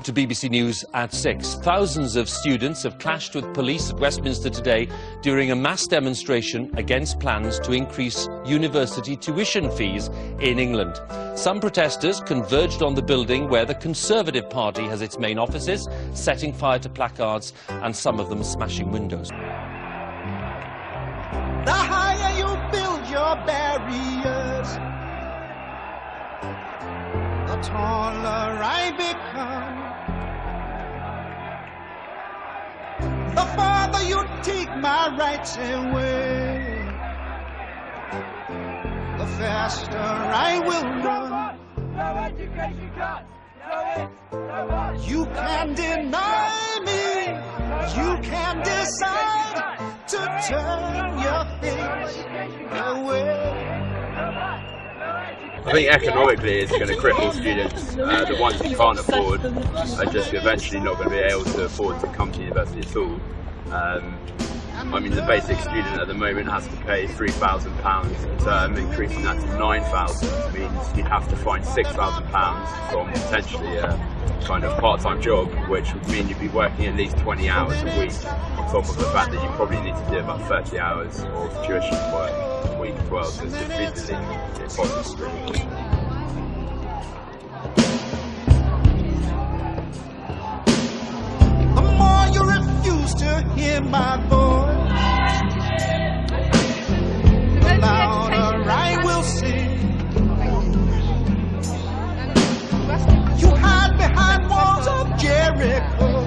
To BBC News at 6. Thousands of students have clashed with police at Westminster today during a mass demonstration against plans to increase university tuition fees in England. Some protesters converged on the building where the Conservative Party has its main offices, setting fire to placards and some of them smashing windows. The higher you build your barriers, the taller I become. The farther you take my rights away, the faster I will run. No education cuts! You can deny me, you can decide to turn your face away. I think economically it's going to cripple students. The ones who can't afford are just eventually not going to be able to afford to come to university at all. I mean, the basic student at the moment has to pay £3,000 a term. Increasing that to £9,000 means you'd have to find £6,000 from potentially a kind of part-time job, which would mean you'd be working at least 20 hours a week, on top of the fact that you probably need to do about 30 hours of tuition work a week as well, so it's just physically impossible. The more you refuse to hear my voice, the louder I will sing. You hide behind walls of Jericho,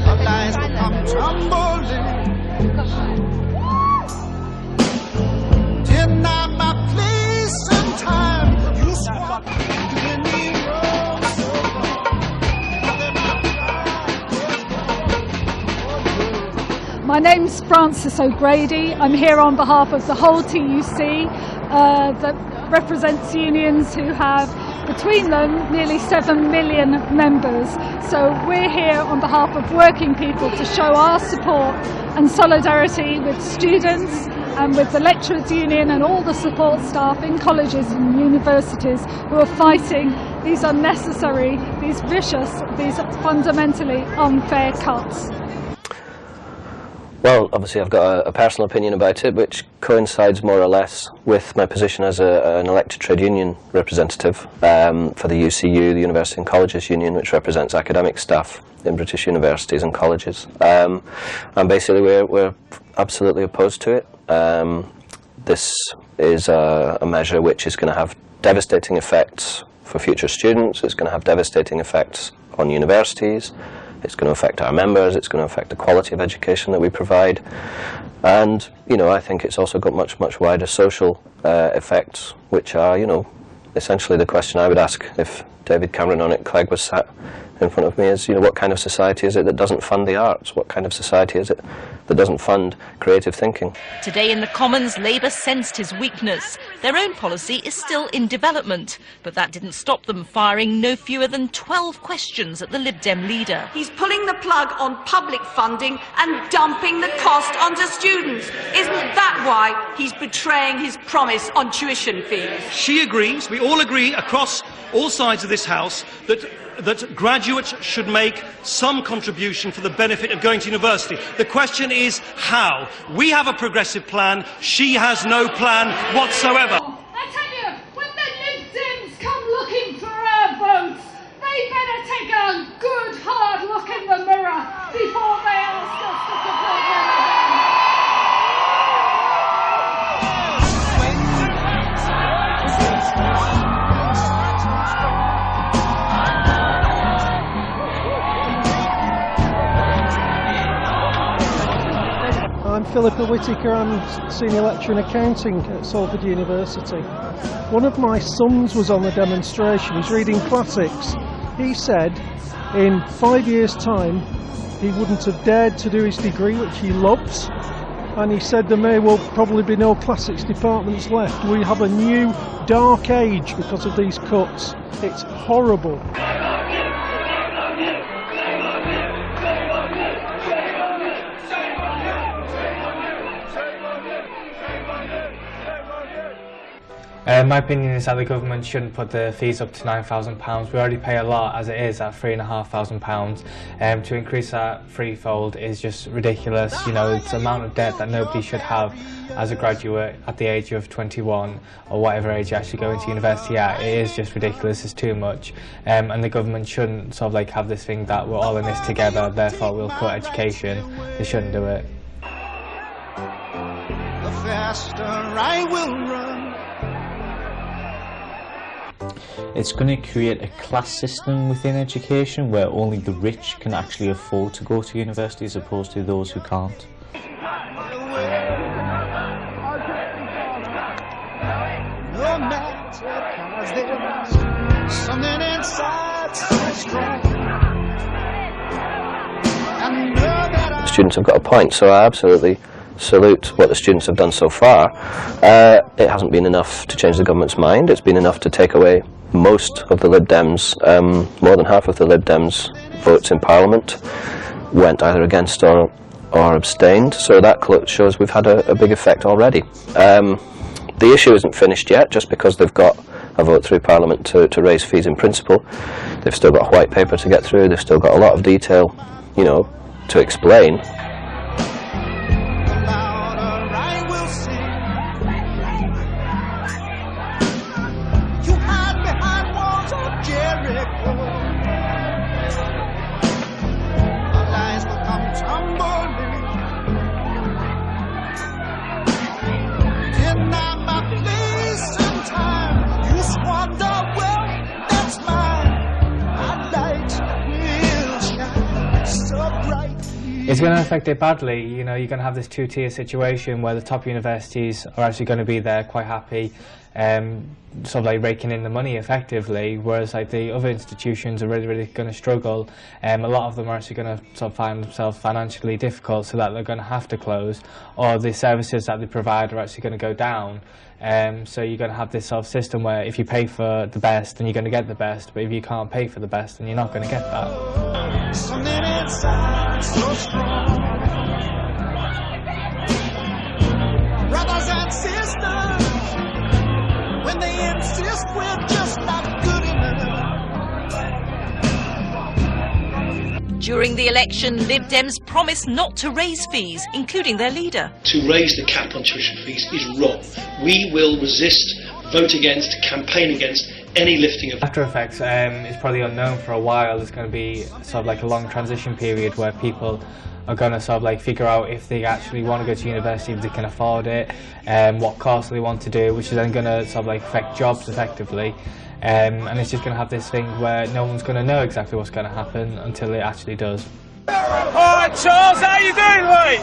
the lies will come tumbling. Deny my place and time, you swap any road so long. My name's Frances O'Grady. I'm here on behalf of the whole TUC that represents unions who have between them nearly 7 million members. So we're here on behalf of working people to show our support and solidarity with students and with the lecturers union and all the support staff in colleges and universities who are fighting these unnecessary, these vicious, these fundamentally unfair cuts. Well, obviously I've got a personal opinion about it, which coincides more or less with my position as an elected trade union representative for the UCU, the University and Colleges Union, which represents academic staff in British universities and colleges. And basically we're absolutely opposed to it. This is a measure which is going to have devastating effects for future students. It's going to have devastating effects on universities. It's going to affect our members, it's going to affect the quality of education that we provide, and I think it's also got much wider social effects, which are essentially the question I would ask if David Cameron on it Clegg was sat in front of me is, what kind of society is it that doesn't fund the arts? What kind of society is it that doesn't fund creative thinking? Today in the Commons, Labour sensed his weakness. Their own policy is still in development, but that didn't stop them firing no fewer than 12 questions at the Lib Dem leader. He's pulling the plug on public funding and dumping the cost onto students. Isn't that why he's betraying his promise on tuition fees? She agrees, we all agree across all sides of this House, that graduates should make some contribution for the benefit of going to university. The question is how. We have a progressive plan, she has no plan whatsoever. I tell you, when the Lib Dems come looking for our votes, they better take a good hard look in the mirror before they ask us to support them. I'm Philippa Whittaker, I'm Senior Lecturer in Accounting at Salford University. One of my sons was on the demonstration, he's reading classics. He said in 5 years' time he wouldn't have dared to do his degree, which he loves, and he said there may well probably be no classics departments left. We have a new dark age because of these cuts. It's horrible. My opinion is that the government shouldn't put the fees up to £9,000. We already pay a lot as it is at £3,500. To increase that threefold is just ridiculous. You know, it's an amount of debt that nobody should have as a graduate at the age of 21 or whatever age you actually go into university at. It is just ridiculous, it's too much. And the government shouldn't sort of like have this thing that we're all in this together, therefore we'll cut education. They shouldn't do it. The faster I will run. It's going to create a class system within education where only the rich can actually afford to go to university as opposed to those who can't. The students have got a point, so I absolutely salute what the students have done so far. It hasn't been enough to change the government's mind. It's been enough to take away most of the Lib Dems, more than half of the Lib Dems votes in Parliament went either against or abstained, so that shows we've had a big effect already. The issue isn't finished yet. Just because they've got a vote through Parliament to raise fees in principle, they've still got a white paper to get through, they've still got a lot of detail, you know, to explain. It's going to affect it badly. You know, you're going to have this two-tier situation where the top universities are actually going to be there quite happy, sort of like raking in the money effectively, whereas like the other institutions are really going to struggle. A lot of them are actually going to sort of find themselves financially difficult, so that they're going to have to close, or the services that they provide are actually going to go down. So you're going to have this sort of system where if you pay for the best, then you're going to get the best, but if you can't pay for the best, then you're not going to get that. Something inside so strong. Brothers and sisters, when they insist we're just not good enough. During the election, Lib Dems promised not to raise fees, including their leader. To raise the cap on tuition fees is wrong. We will resist, vote against, campaign against any lifting of... After effects is probably unknown for a while. There's going to be sort of like a long transition period where people are going to sort of like figure out if they actually want to go to university, if they can afford it, what course they want to do, which is then going to sort of like affect jobs effectively. And it's just going to have this thing where no one's going to know exactly what's going to happen until it actually does. Alright Charles, how you doing, mate?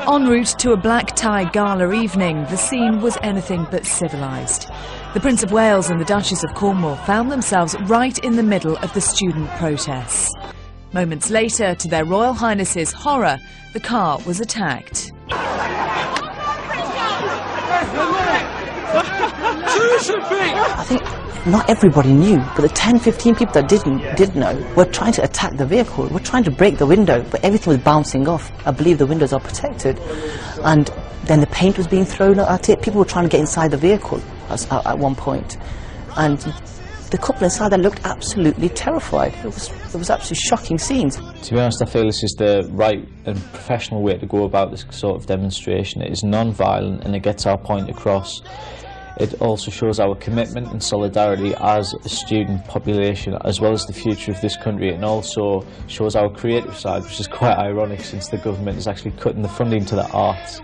En route to a black tie gala evening, the scene was anything but civilised. The Prince of Wales and the Duchess of Cornwall found themselves right in the middle of the student protests. Moments later, to their Royal Highnesses' horror, the car was attacked. I think not everybody knew, but the 10-15 people that did know were trying to attack the vehicle, were trying to break the window, but everything was bouncing off. I believe the windows are protected. And then the paint was being thrown at it. People were trying to get inside the vehicle at one point. And the couple inside that looked absolutely terrified. It was absolutely shocking scenes. To be honest, I feel this is the right and professional way to go about this sort of demonstration. It is non-violent and it gets our point across. It also shows our commitment and solidarity as a student population, as well as the future of this country, and also shows our creative side, which is quite ironic since the government is actually cutting the funding to the arts.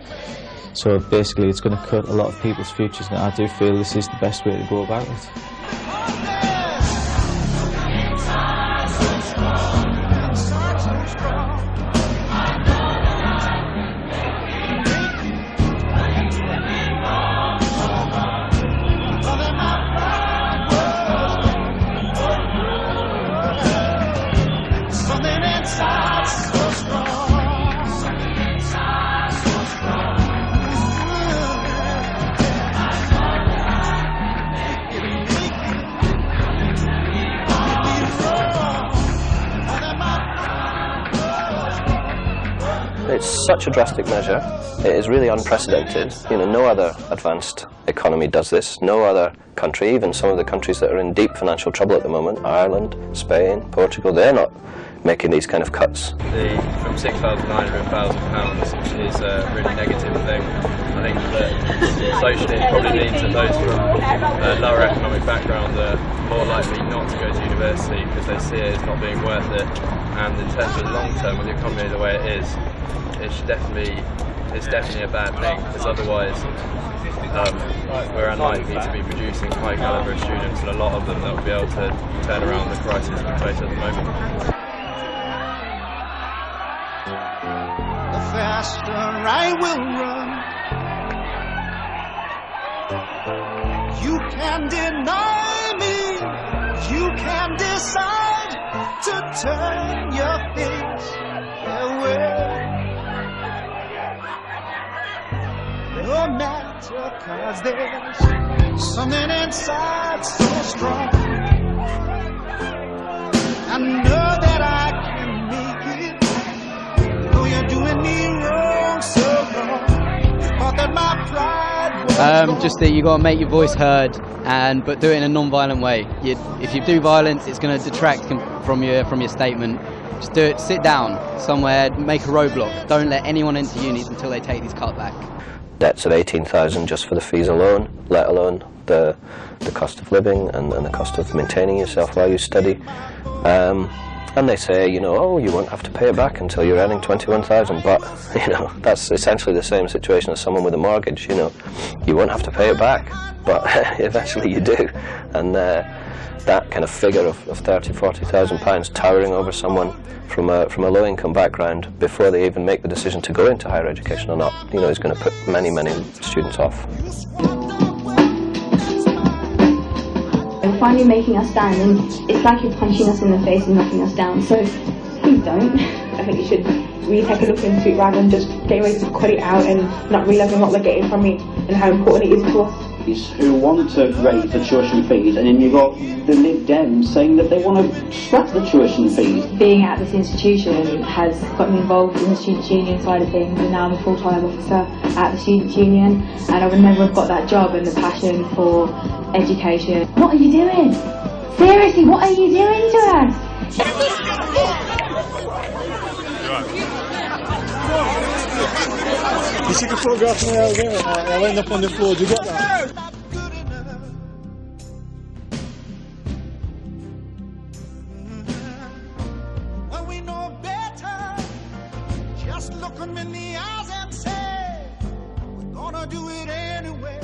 So basically it's going to cut a lot of people's futures, and I do feel this is the best way to go about it. It's such a drastic measure. It is really unprecedented. You know, no other advanced economy does this. No other country, even some of the countries that are in deep financial trouble at the moment, Ireland, Spain, Portugal, they're not making these kind of cuts. From £6,900 is a really negative thing. I think that socially it probably means that those from a lower economic background are more likely not to go to university because they see it as not being worth it. And in terms of the long term, with the economy the way it is, it's definitely a bad thing, because otherwise we're unlikely to be producing high calibre students, and a lot of them that will be able to turn around the crisis we face at the moment. The faster I will run, you can deny me, you can decide to turn your face away. No matter, 'cause there's something inside so strong. I know that I can make it. Though you're doing me wrong so wrong. Thought that my pride was gone. Just that you got to make your voice heard, but do it in a non-violent way. If you do violence, it's going to detract from your statement. Just do it. Sit down somewhere, make a roadblock. Don't let anyone into unis until they take these cuts back. Debts of 18,000 just for the fees alone, let alone the cost of living and the cost of maintaining yourself while you study. And they say, you know, oh, you won't have to pay it back until you're earning 21,000, but, you know, that's essentially the same situation as someone with a mortgage. You know, you won't have to pay it back, but eventually you do. And that kind of figure of £30,000-40,000 towering over someone from a low-income background before they even make the decision to go into higher education or not, you know, is going to put many students off. Finally making us stand, and it's like you're punching us in the face and knocking us down, so please don't. I think you should really take a look into it rather than just getting ready to cut it out and not realising what we're getting from it and how important it is to us. Who want to raise the tuition fees, and then you've got the Lib Dems saying that they want to scrap the tuition fees. Being at this institution has got me involved in the Students' Union side of things, and now I'm a full-time officer at the Students' Union, and I would never have got that job and the passion for education. What are you doing? Seriously, what are you doing to us? You see the photograph of me out there? I'll end up on the floor. Do you get that? When we know better, just look 'em in the eyes and say, we're gonna do it anyway.